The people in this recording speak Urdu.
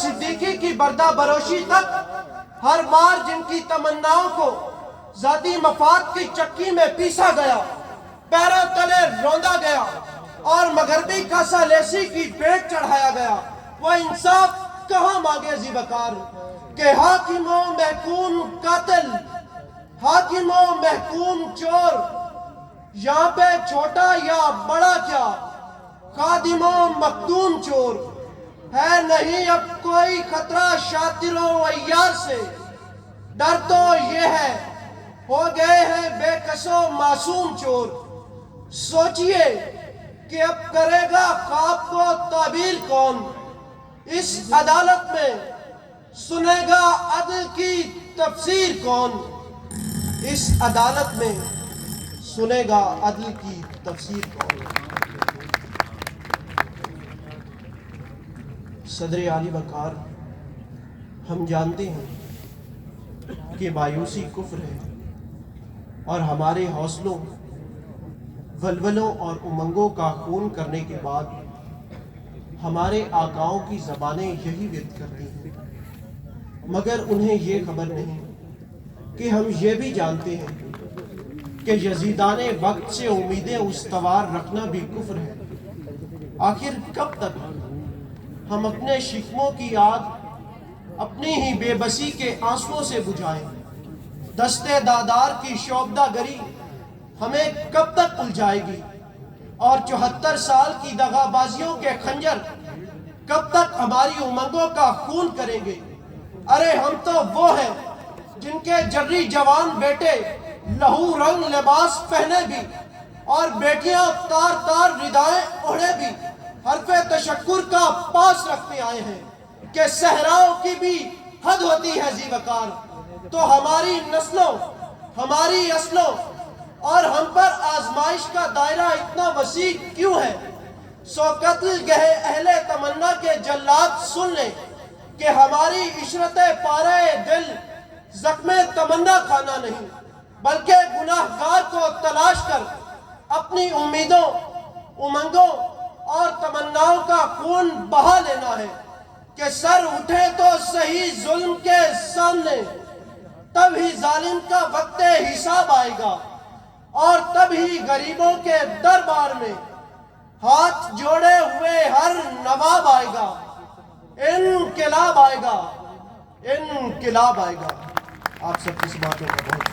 صدیقی کی بردہ بروشی تک ہر بار جن کی تمناؤں کو ذاتی مفاد کی چکی میں پیسا گیا، پیروں تلے روندا گیا اور مغربی کاسالیسی کی بھیٹ چڑھایا گیا، وہ انصاف کہاں مانگے ذی وقار کہ حاکم و محکوم قاتل، حاکم و محکوم چور، یہاں پہ چھوٹا یا بڑا کیا، خادم و مخدوم چور، ہے نہیں اب کوئی خطرہ شاطر و عیار سے، ڈر تو یہ ہے ہو گئے ہیں بے کس و معصوم چور۔ سوچئے کہ اب کرے گا خواب کو تعبیر کون، اس عدالت میں سنے گا عدل کی تفسیر کون، اس عدالت میں سنے گا عدل کی تفسیر کون۔ صدر عالی وقار، ہم جانتے ہیں کہ مایوسی کفر ہے اور ہمارے حوصلوں، ولولوں اور امنگوں کا خون کرنے کے بعد ہمارے آقاؤں کی زبانیں یہی ورد کرتی ہیں، مگر انہیں یہ خبر نہیں کہ ہم یہ بھی جانتے ہیں کہ یزیدان وقت سے امیدیں استوار رکھنا بھی کفر ہے۔ آخر کب تک ہم اپنے شکموں کی آگ اپنی ہی بے بسی کے آنسوؤں سے بجھائیں؟ دستے دادار کی شعبدہ گری ہمیں کب تک الجھائے گی، اور 74 سال کی دغا بازیوں کے خنجر کب تک ہماری امنگوں کا خون کریں گے؟ ارے ہم تو وہ ہیں جن کے جری جوان بیٹے لہو رنگ لباس پہنے بھی اور بیٹیاں تار تار ردائیں اوڑھے بھی حرف تشکر کا پاس رکھتے آئے ہیں کہ صحراؤں کی بھی حد ہوتی ہے ذی وقار۔ تو ہماری نسلوں، ہماری اصلوں اور ہم پر آزمائش کا دائرہ اتنا وسیع کیوں ہے؟ سو قتل گہے اہل تمنا کے جلاد سن لیں کہ ہماری عشرت پارے دل زخم تمنا کھانا نہیں، بلکہ گناہ گار کو تلاش کر اپنی امیدوں، امنگوں اور تمناؤں کا خون بہا لینا ہے کہ سر اٹھے تو صحیح ظلم کے سامنے، تب ہی ظالم کا وقت حساب آئے گا، اور تب ہی غریبوں کے دربار میں ہاتھ جوڑے ہوئے ہر نواب آئے گا۔ انقلاب آئے گا، انقلاب آئے گا۔ آپ سب کی باتوں کا بہت